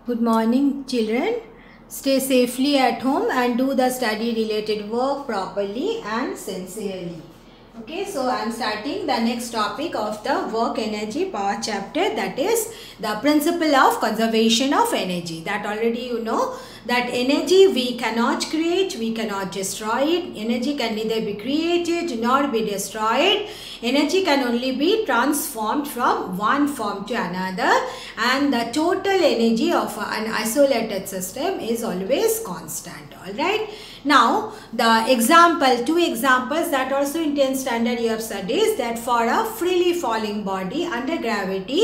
Good morning, children. Stay safely at home and do the study related work properly and sincerely. Okay, so I am starting the next topic of the work energy power chapter, that is the principle of conservation of energy. That already you know that energy we cannot create, we cannot destroy it. Energy can neither be created nor be destroyed. Energy can only be transformed from one form to another, and the total energy of an isolated system is always constant. Alright. Now, the two examples that also in 10th standard you have studied, that for a freely falling body under gravity,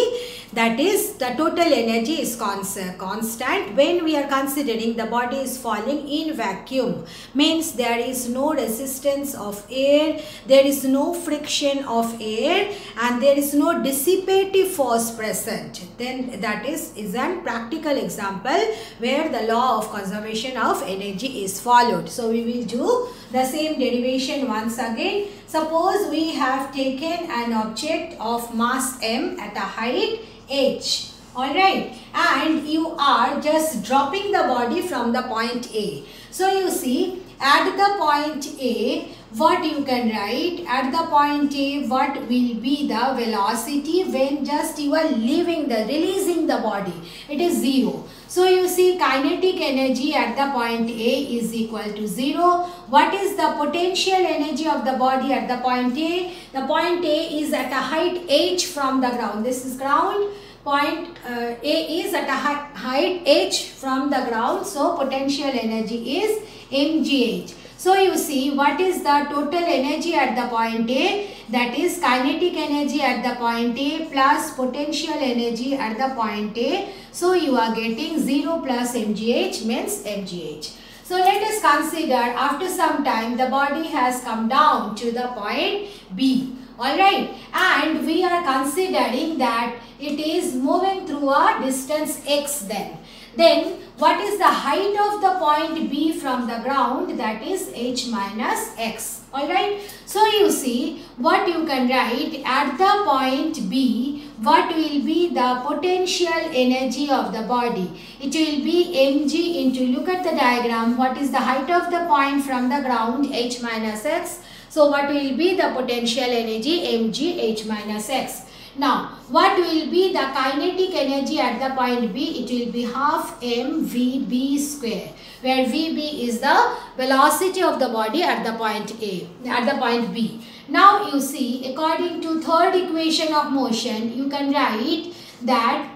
that is the total energy is constant when we are considering the body is falling in vacuum. Means there is no resistance of air, there is no friction of air, and there is no dissipative force present. Then that is a practical example where the law of conservation of energy is followed. So we will do the same derivation once again. Suppose we have taken an object of mass m at a height h. Alright, and you are just dropping the body from the point A. So you see, at the point A, what you can write? At the point A, what will be the velocity when just you are releasing the body? It is 0. So you see, kinetic energy at the point A is equal to 0. What is the potential energy of the body at the point A? The point A is at a height h from the ground. This is ground. Point A is at a height h from the ground. So potential energy is mgh. So you see, what is the total energy at the point A? That is kinetic energy at the point A plus potential energy at the point A. So you are getting 0 plus mgh means mgh. So let us consider after some time the body has come down to the point B. Alright, and we are considering that it is moving through a distance x then. Then what is the height of the point B from the ground? That is h minus x. Alright. So you see, what you can write at the point B, what will be the potential energy of the body? It will be mg into, look at the diagram, what is the height of the point from the ground? H minus x. So what will be the potential energy? mg h minus x. Now, what will be the kinetic energy at the point B? It will be half mvb square, where vb is the velocity of the body at the point A, at the point B. Now, you see, according to third equation of motion, you can write that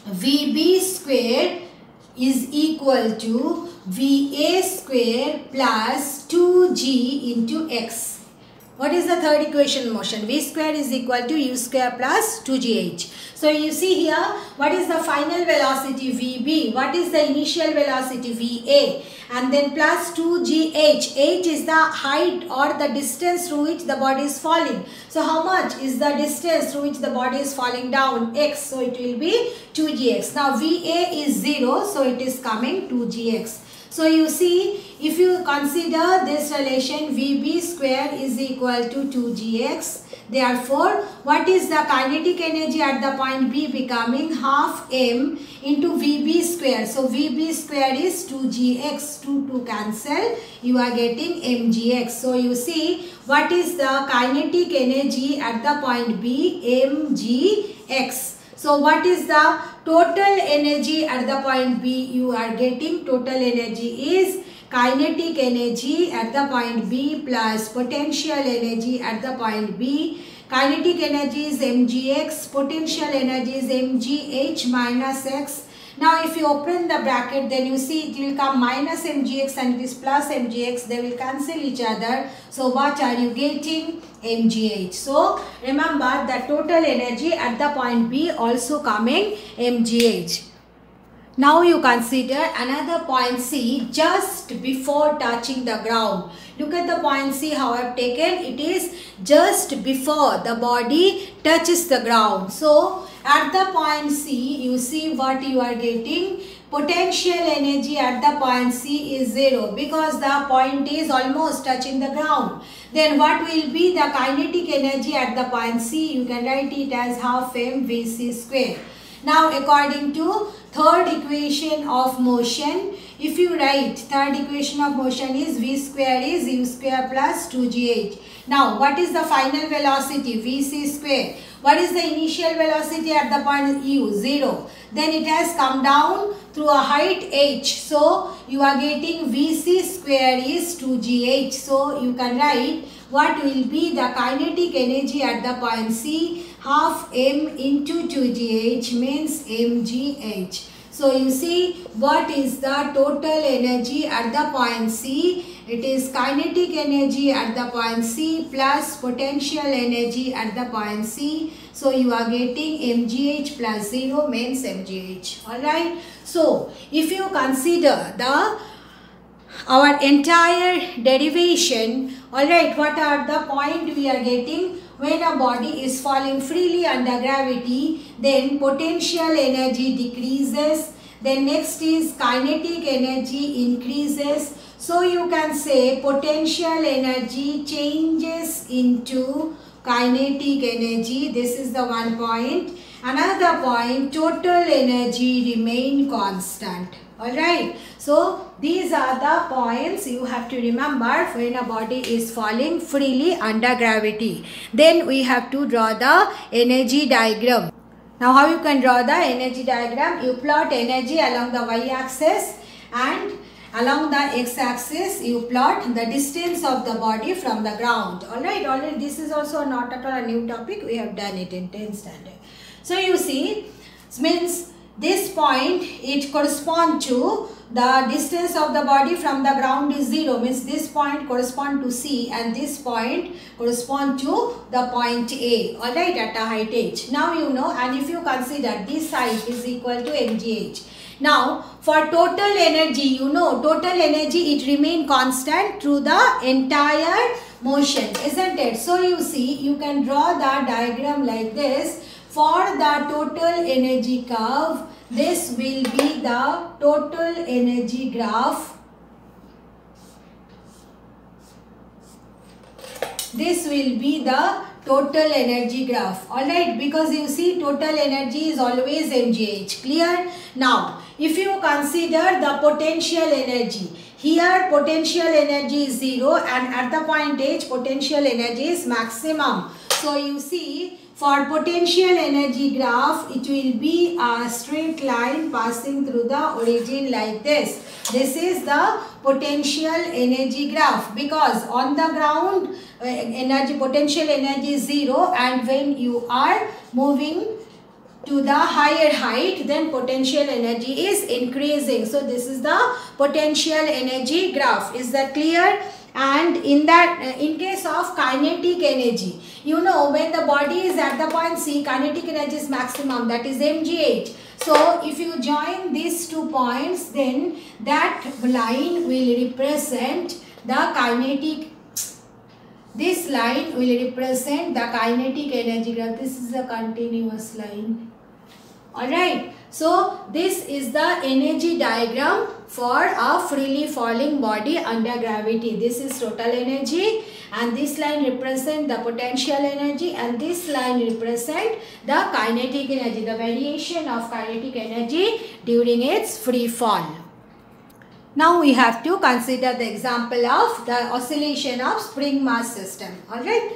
vb square is equal to va square plus 2g into x. What is the third equation motion? V square is equal to u square plus 2gh. So you see here, what is the final velocity Vb? What is the initial velocity Va? And then plus 2gh. H is the height or the distance through which the body is falling. So how much is the distance through which the body is falling down? X. So it will be 2gx. Now Va is 0. So it is coming 2gx. So you see, if you consider this relation, Vb square is equal to 2gx. Therefore, what is the kinetic energy at the point B? Becoming half m into Vb square. So Vb square is 2gx. 2 cancel. You are getting mgx. So you see, what is the kinetic energy at the point B? mgx. So what is the total energy at the point B? You are getting total energy is kinetic energy at the point B plus potential energy at the point B. Kinetic energy is mgx, potential energy is mgh minus x. Now if you open the bracket, then you see it will come minus mgx and it is plus mgx. They will cancel each other. So what are you getting? mgh. So remember that total energy at the point B also coming mgh. Now you consider another point C just before touching the ground. Look at the point C how I have taken. It is just before the body touches the ground. So at the point C, you see what you are getting. Potential energy at the point C is 0 because the point is almost touching the ground. Then what will be the kinetic energy at the point C? You can write it as half mvc square. Now according to third equation of motion, if you write third equation of motion is v square is u square plus 2gh. Now what is the final velocity? Vc square. What is the initial velocity at the point u? 0. Then it has come down through a height h. So you are getting Vc square is 2gh. So you can write what will be the kinetic energy at the point C, half m into 2gh means mgh. So you see what is the total energy at the point C. It is kinetic energy at the point C plus potential energy at the point C. So you are getting mgh plus 0 means mgh. Alright. So if you consider our entire derivation, alright, what are the point we are getting? When a body is falling freely under gravity, then potential energy decreases. Then next is kinetic energy increases. So you can say potential energy changes into kinetic energy. This is the one point. Another point, total energy remain constant. Alright. So these are the points you have to remember when a body is falling freely under gravity. Then we have to draw the energy diagram. Now how you can draw the energy diagram? You plot energy along the y-axis and along the x-axis you plot the distance of the body from the ground. Alright, already this is also not at all a new topic. We have done it in 10th standard. So you see, means this point, it corresponds to the distance of the body from the ground is 0, means this point corresponds to C and this point corresponds to the point A, alright, at a height h. Now you know, and if you consider this height is equal to mgh. Now for total energy, you know, total energy it remain constant through the entire motion, isn't it? So you see, you can draw the diagram like this. For the total energy curve, this will be the total energy graph. This will be the total energy graph. Alright, because you see total energy is always mgh. Clear? Now, if you consider the potential energy, here potential energy is 0 and at the point h potential energy is maximum. So you see, for potential energy graph, it will be a straight line passing through the origin like this. This is the potential energy graph, because on the ground potential energy is 0 and when you are moving to the higher height, then potential energy is increasing. So this is the potential energy graph. Is that clear? And in case of kinetic energy, you know, when the body is at the point C, kinetic energy is maximum, that is mgh. So if you join these 2 points, then that line will represent the kinetic. This line will represent the kinetic energy graph. This is a continuous line. Alright. So this is the energy diagram for a freely falling body under gravity. This is total energy and this line represents the potential energy and this line represents the kinetic energy, the variation of kinetic energy during its free fall. Now we have to consider the example of the oscillation of spring mass system. Alright.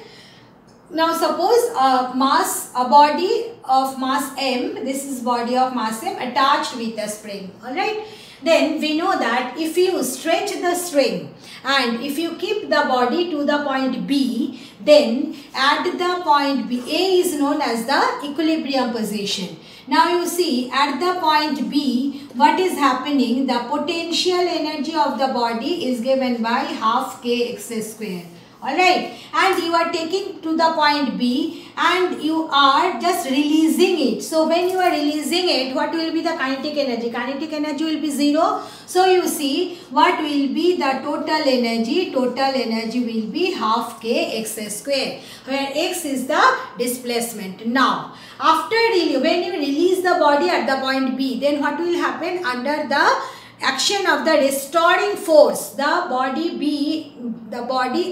Now suppose a body of mass m, this is body of mass m attached with a spring, alright. Then we know that if you stretch the string and if you keep the body to the point B, then at the point B, A is known as the equilibrium position. Now you see at the point B, what is happening? The potential energy of the body is given by half kx square. Alright, and you are taking to the point B and you are just releasing it. So when you are releasing it, what will be the kinetic energy? Kinetic energy will be 0. So you see what will be the total energy? Total energy will be half kx square, where x is the displacement. Now after when you release the body at the point B, then what will happen? Under the action of the restoring force, the body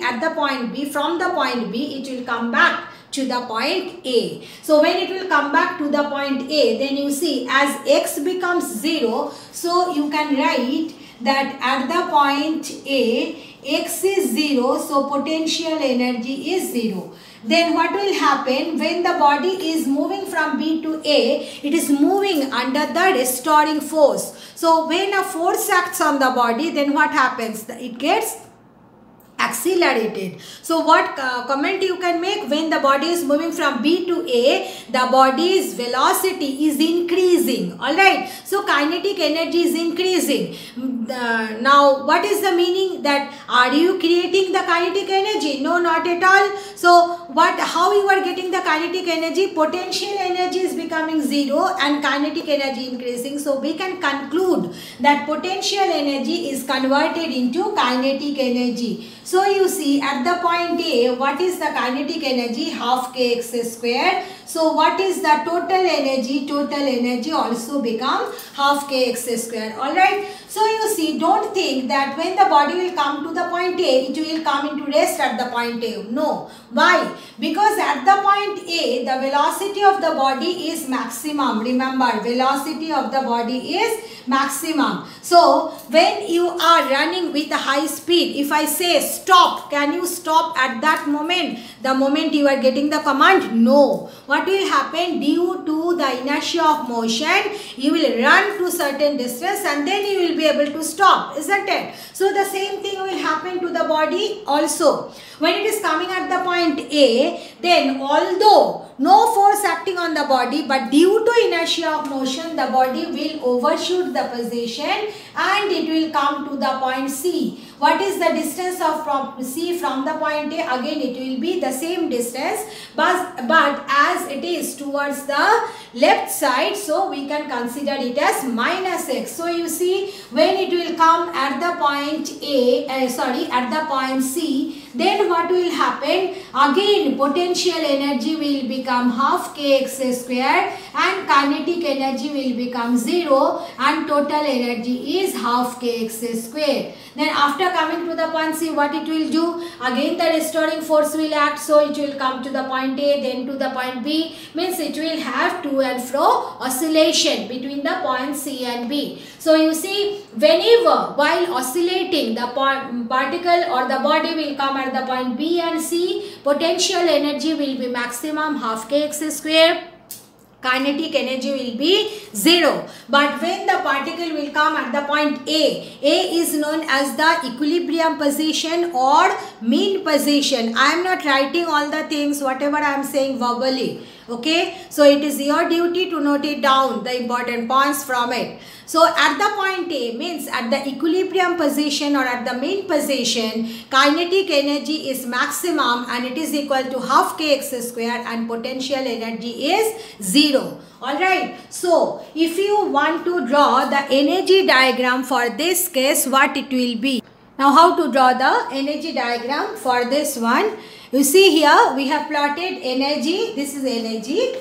at the point B, from the point B, it will come back to the point A. So when it will come back to the point A, then you see as x becomes 0, so you can write that at the point A, x is 0, so potential energy is 0. Then what will happen when the body is moving from B to A? It is moving under the restoring force. So when a force acts on the body, then what happens? It gets accelerated. So what comment you can make? When the body is moving from B to A, the body's velocity is increasing. Alright. So kinetic energy is increasing. Now what is the meaning? That are you creating the kinetic energy? No, not at all. So how you are getting the kinetic energy? Potential energy is becoming 0 and kinetic energy increasing. So we can conclude that potential energy is converted into kinetic energy. So you see at the point A, what is the kinetic energy? Half kx square. So what is the total energy? Total energy also become half kx square. Alright. So you see, don't think that when the body will come to the point A, it will come into rest at the point A. No. Why? Because at the point A, the velocity of the body is maximum. Remember, velocity of the body is maximum. So when you are running with a high speed, if I say stop, can you stop at that moment? The moment you are getting the command? No. What will happen? Due to the inertia of motion, you will run to certain distance and then you will be able to stop, isn't it? So the same thing will happen to the body also. When it is coming at the point A, then although no force acting on the body, but due to inertia of motion, the body will overshoot the position and it will come to the point C. What is the distance of from C from the point A? Again, it will be the same distance, but as it is towards the left side, so we can consider it as minus x. So you see, when it will come at the point at the point C, then what will happen? Again, potential energy will become half kx square and kinetic energy will become 0 and total energy is half kx square. Then after coming to the point C, what it will do? Again the restoring force will act, so it will come to the point A, then to the point B. Means it will have to and fro oscillation between the point C and B. So you see, whenever while oscillating, the particle or the body will come at the point B and C, potential energy will be maximum half kx square. Kinetic energy will be 0. But when the particle will come at the point A is known as the equilibrium position or mean position. I am not writing all the things, whatever I am saying verbally. Okay. So it is your duty to note it down, the important points from it. So at the point A means at the equilibrium position or at the mean position, kinetic energy is maximum and it is equal to half kx square and potential energy is 0. Alright. So if you want to draw the energy diagram for this case, what it will be? Now how to draw the energy diagram for this one? You see here we have plotted energy. This is energy.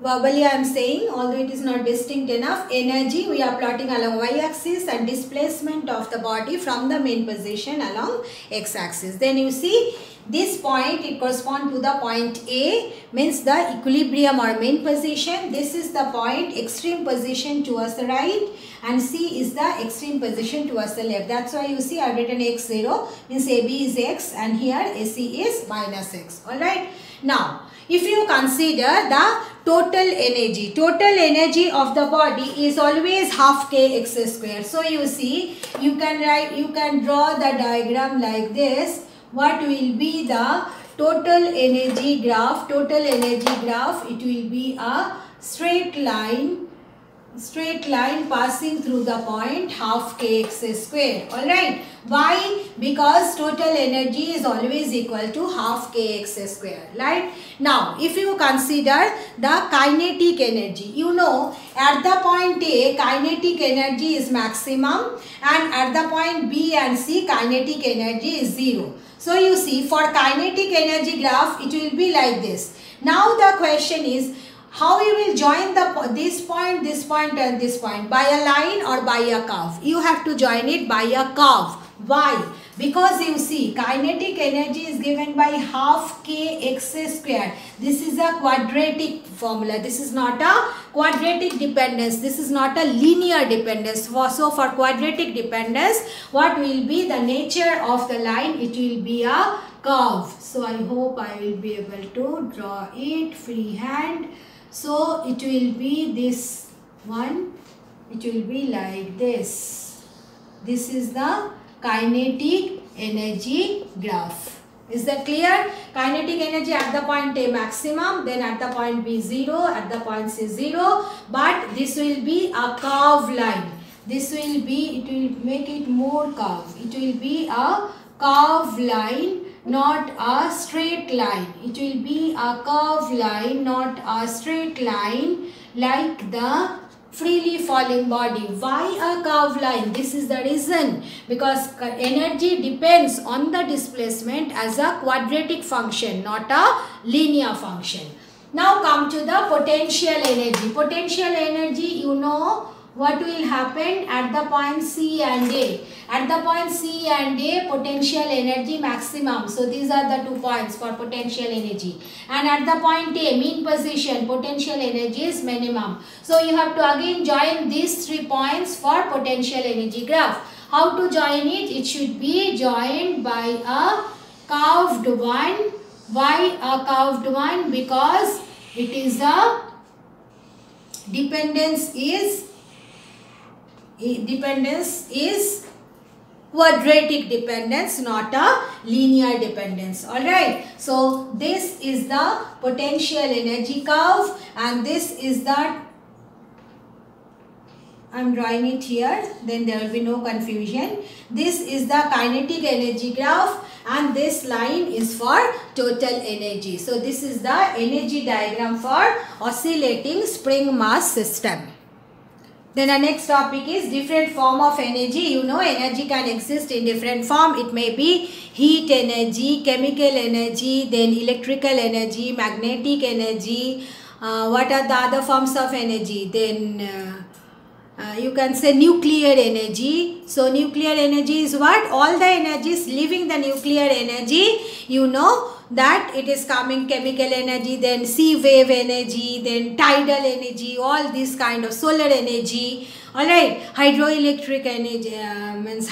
Verbally I am saying, although it is not distinct enough, energy we are plotting along y-axis and displacement of the body from the main position along x-axis. Then you see this point, it corresponds to the point A, means the equilibrium or main position. This is the point, extreme position towards the right, and C is the extreme position towards the left. That's why you see I have written x0, means AB is x and here AC is minus x. Alright. Now, if you consider the total energy of the body is always half kx square. So you see, you can draw the diagram like this. What will be the total energy graph? Total energy graph, it will be a straight line passing through the point half kx square. Alright. Why? Because total energy is always equal to half kx square. Right. Now, if you consider the kinetic energy, you know at the point A, kinetic energy is maximum and at the point B and C, kinetic energy is 0. So you see, for kinetic energy graph, it will be like this. Now the question is, how you will join this point and this point? By a line or by a curve? You have to join it by a curve. Why? Because you see, kinetic energy is given by half kx square. This is a quadratic formula. This is not a quadratic dependence. This is not a linear dependence. So for quadratic dependence, what will be the nature of the line? It will be a curve. So I hope I will be able to draw it freehand. So it will be this one. It will be like this. This is the kinetic energy graph. Is that clear? Kinetic energy at the point A maximum, then at the point B 0, at the point C 0, but this will be a curved line. This will be, it will make it more curved. It will be a curved line, not a straight line. It will be a curved line, not a straight line, like the freely falling body. Why a curved line? This is the reason, because energy depends on the displacement as a quadratic function, not a linear function. Now come to the potential energy. Potential energy, you know what will happen at the point C and A. At the point C and A, potential energy maximum. So these are the 2 points for potential energy. And at the point A, mean position, potential energy is minimum. So you have to again join these 3 points for potential energy graph. How to join it? It should be joined by a curved one. Why a curved one? Because it is a dependence is quadratic dependence, not a linear dependence. Alright. So this is the potential energy curve, and this is the, I am drawing it here, then there will be no confusion. This is the kinetic energy graph, and this line is for total energy. So this is the energy diagram for oscillating spring mass system. Then the next topic is different form of energy. You know, energy can exist in different form. It may be heat energy, chemical energy, then electrical energy, magnetic energy. What are the other forms of energy? Then you can say nuclear energy. So nuclear energy is what? All the energies leaving the nuclear energy, you know that it is coming chemical energy, then sea wave energy, then tidal energy, all these kind of solar energy. Alright, hydroelectric energy means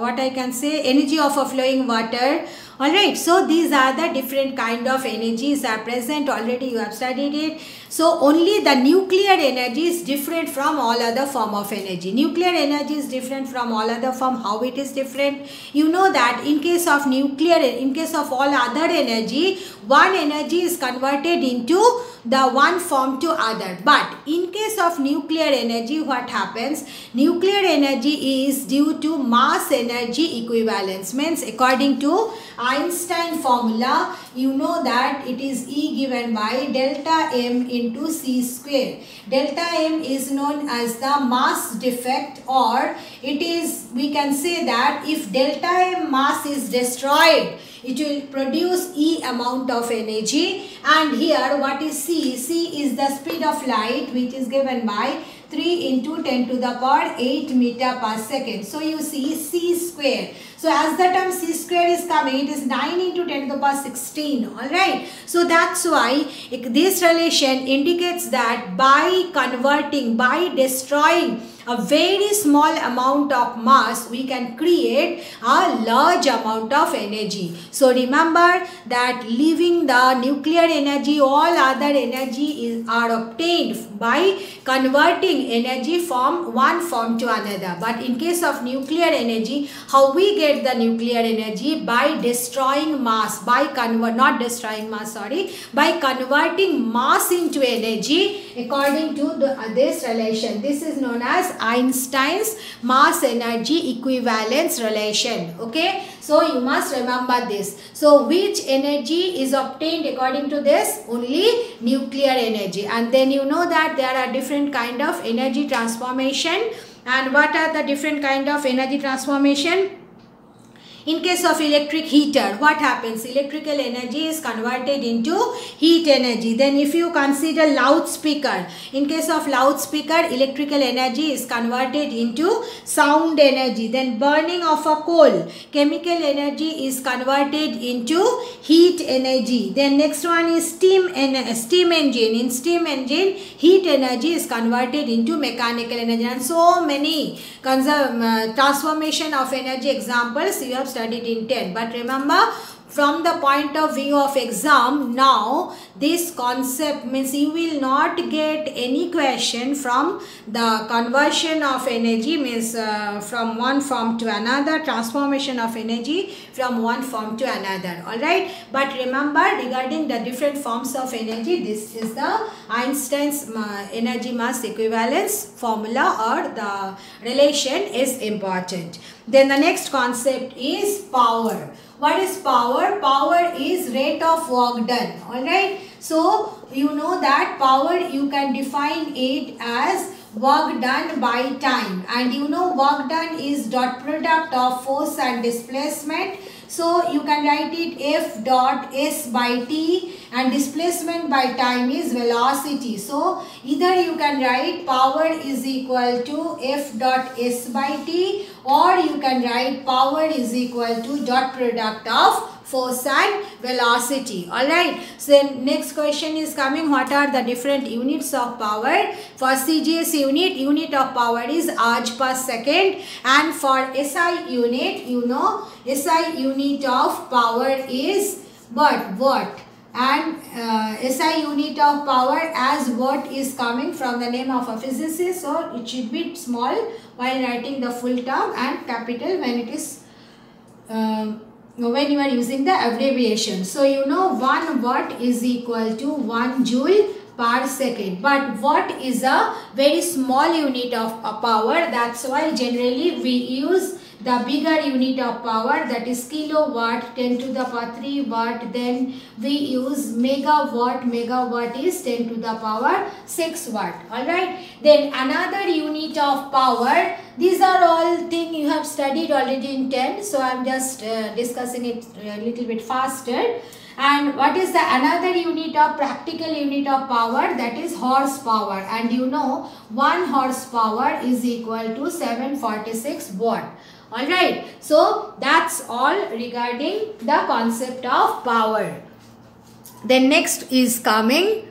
what I can say, energy of a flowing water. Alright, so these are the different kind of energies are present. Already you have studied it. So only the nuclear energy is different from all other form of energy. Nuclear energy is different from all other form. How it is different? You know that in case of nuclear, in case of all other energy, one energy is converted into the one form to other. But in case of nuclear energy, what happens? Nuclear energy is due to mass energy equivalence. Means according to Einstein formula, you know that it is E given by delta M into C square. Delta M is known as the mass defect, or it is, we can say that if delta M mass is destroyed, it will produce E amount of energy. And here what is C? C is the speed of light, which is given by 3 into 10 to the power 8 meter per second. So you see C square. So as the term C square is coming, it is 9 into 10 to the power 16. Alright. So that's why this relation indicates that by converting, by destroying a very small amount of mass, we can create a large amount of energy. So remember that leaving the nuclear energy, all other energy are obtained by converting energy from one form to another. But in case of nuclear energy, how we get the nuclear energy? By destroying mass, by converting mass into energy according to this relation. This is known as Einstein's mass energy equivalence relation. Okay, so you must remember this. So which energy is obtained according to this? Only nuclear energy. And then you know that there are different kind of energy transformation. And what are the different kind of energy transformation? In case of electric heater, what happens? Electrical energy is converted into heat energy. Then if you consider loudspeaker, in case of loudspeaker, electrical energy is converted into sound energy. Then burning of a coal, chemical energy is converted into heat energy. Then next one is steam engine. In steam engine, heat energy is converted into mechanical energy, and so many transformation of energy examples you have studied in 10. But remember, from the point of view of exam, now this concept means you will not get any question from the conversion of energy, means from one form to another, transformation of energy from one form to another. Alright, but remember, regarding the different forms of energy, this is the Einstein's energy mass equivalence formula, or the relation is important. Then the next concept is power. What is power? Power is rate of work done. Alright. So you know that power, you can define it as work done by time. And you know work done is dot product of force and displacement. So you can write it F dot S by T, and displacement by time is velocity. So either you can write power is equal to F dot S by T, or you can write power is equal to dot product of force and velocity. Alright. So then next question is coming. What are the different units of power? For CGS unit of power is Aj per second, and for SI unit, you know, SI unit of power is watt. And SI unit of power as watt is coming from the name of a physicist, so it should be small while writing the full term and capital when it is when you are using the abbreviation. So you know 1 watt is equal to 1 joule per second, but watt is a very small unit of power. That's why generally we use the bigger unit of power, that is kilowatt, 10 to the power 3 watt. Then we use megawatt. Megawatt is 10 to the power 6 watt. Alright. Then another unit of power. These are all things you have studied already in 10. So I am just discussing it a little bit faster. And what is the another unit of practical unit of power? That is horsepower. And you know 1 horsepower is equal to 746 watt. Alright, so that's all regarding the concept of power. Then next is coming,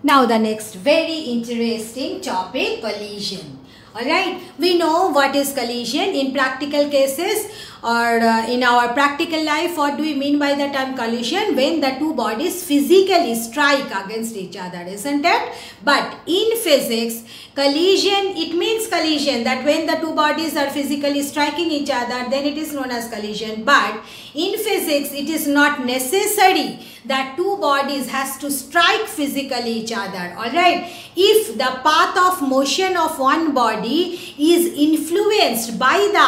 now the next very interesting topic, collision. Alright, we know what is collision in practical cases, or in our practical life. What do we mean by the term collision? When the two bodies physically strike against each other, isn't it? But in physics, collision, it means collision, that when the two bodies are physically striking each other, then it is known as collision. But in physics, it is not necessary that two bodies has to strike physically each other. Alright, if the path of motion of one body is influenced by the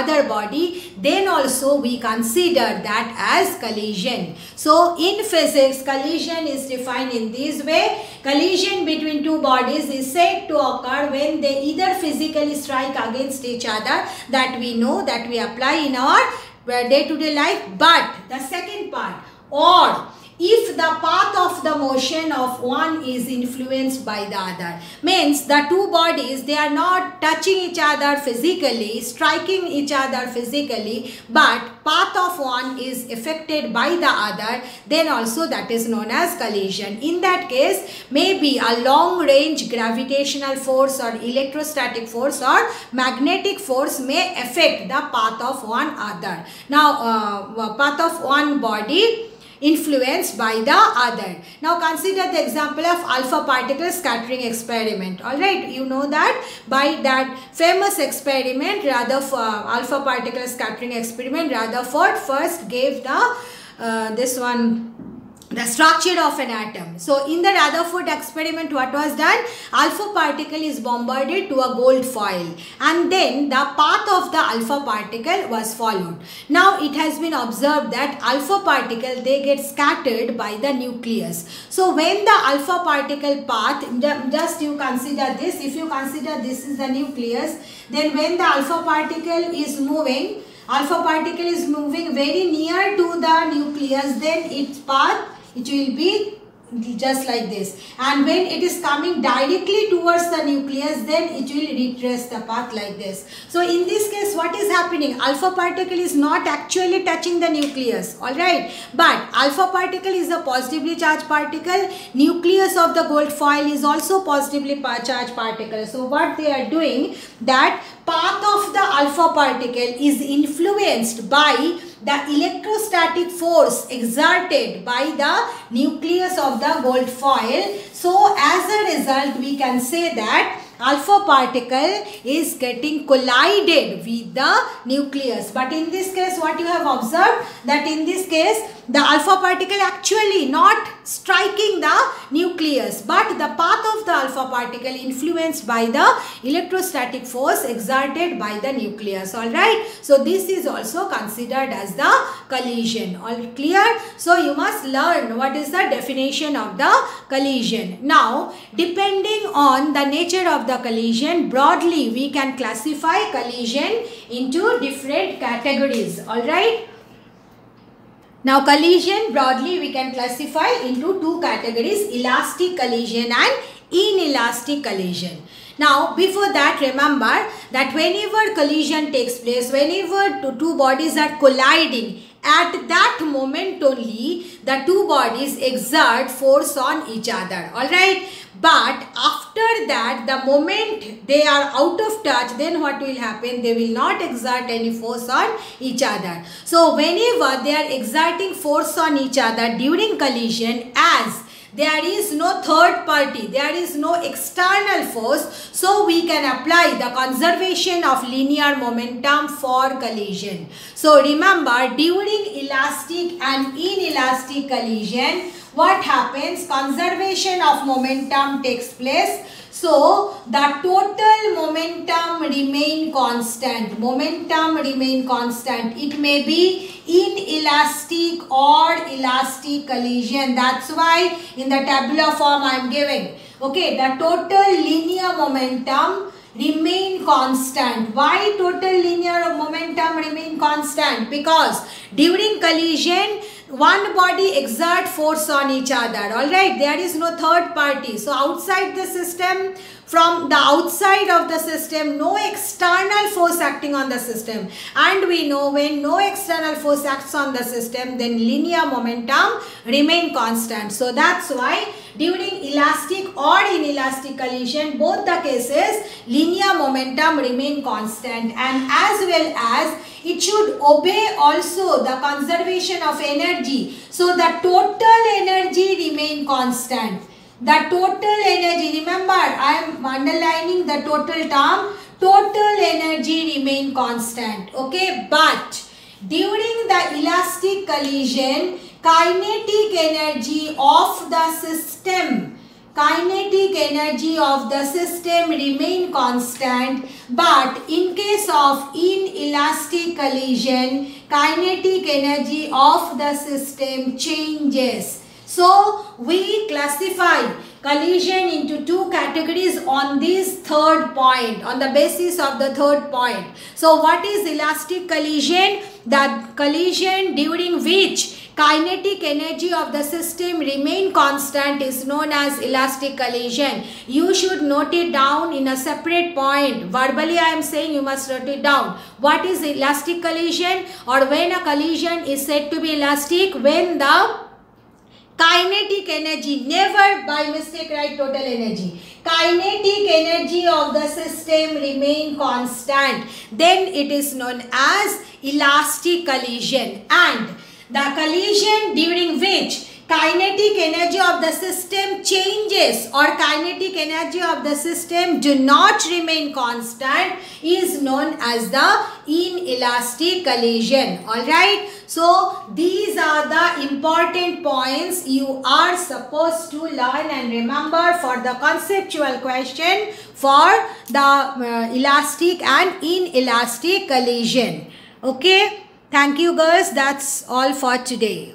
other body, then also we consider that as collision. So in physics, collision is defined in this way. Collision between two bodies is said to occur when they either physically strike against each other, that we know, that we apply in our day-to-day life. But the second part, or if the path of the motion of one is influenced by the other, means the two bodies, they are not touching each other physically, striking each other physically, but path of one is affected by the other, then also that is known as collision. In that case, maybe a long range gravitational force or electrostatic force or magnetic force may affect the path of one other. Now, path of one body influenced by the other. Now consider the example of alpha particle scattering experiment. Alright, you know that by that famous experiment, alpha particle scattering experiment, Rutherford first gave the structure of an atom. So in the Rutherford experiment, what was done? Alpha particle is bombarded to a gold foil, and then the path of the alpha particle was followed. Now it has been observed that alpha particle, they get scattered by the nucleus. So when the alpha particle path, just you consider this, if you consider this is the nucleus, then when the alpha particle is moving, alpha particle is moving very near to the nucleus, then its path, it will be just like this, and when it is coming directly towards the nucleus, then it will retrace the path like this. So in this case, what is happening? Alpha particle is not actually touching the nucleus, alright, but alpha particle is a positively charged particle. Nucleus of the gold foil is also positively charged particle. So what they are doing, that path of the alpha particle is influenced by the electrostatic force exerted by the nucleus of the gold foil. So as a result, we can say that alpha particle is getting collided with the nucleus. But in this case, what you have observed, that in this case the alpha particle actually not striking the nucleus, but the path of the alpha particle influenced by the electrostatic force exerted by the nucleus. Alright, so this is also considered as the collision. All clear? So you must learn what is the definition of the collision. Now, depending on the nature of the collision, broadly we can classify collision into different categories. Alright. Now collision broadly we can classify into two categories, elastic collision and inelastic collision. Now before that, remember that whenever collision takes place, whenever two bodies are colliding, at that moment only the two bodies exert force on each other, alright. But after that, the moment they are out of touch, then what will happen? They will not exert any force on each other. So whenever they are exerting force on each other during collision, as there is no third party, there is no external force, so we can apply the conservation of linear momentum for collision. So remember, during elastic and inelastic collision, what happens? Conservation of momentum takes place. So the total momentum remain constant. Momentum remain constant. It may be inelastic or elastic collision. That's why in the tabular form I am giving. Okay, the total linear momentum remain constant. Why total linear momentum remain constant? Because during collision, one body exert force on each other, alright. There is no third party. So outside the system, from the outside of the system, no external force acting on the system. And we know when no external force acts on the system, then linear momentum remain constant. So that's why during elastic or inelastic collision, both the cases, linear momentum remain constant, and as well as it should obey also the conservation of energy. So the total energy remain constant. The total energy, remember I am underlining the total term, total energy remain constant. Okay, but during the elastic collision, kinetic energy of the system, remain constant, but in case of inelastic collision, kinetic energy of the system changes. So we classify collision into two categories on this third point, on the basis of the third point. So what is elastic collision? The collision during which kinetic energy of the system remain constant is known as elastic collision. You should note it down in a separate point. Verbally I am saying, you must note it down. What is elastic collision, or when a collision is said to be elastic? When the kinetic energy, never by mistake write total energy, kinetic energy of the system remain constant, then it is known as elastic collision. And the collision during which kinetic energy of the system changes or kinetic energy of the system do not remain constant is known as the inelastic collision. Alright. So these are the important points you are supposed to learn and remember for the conceptual question for the elastic and inelastic collision. Okay. Thank you girls. That's all for today.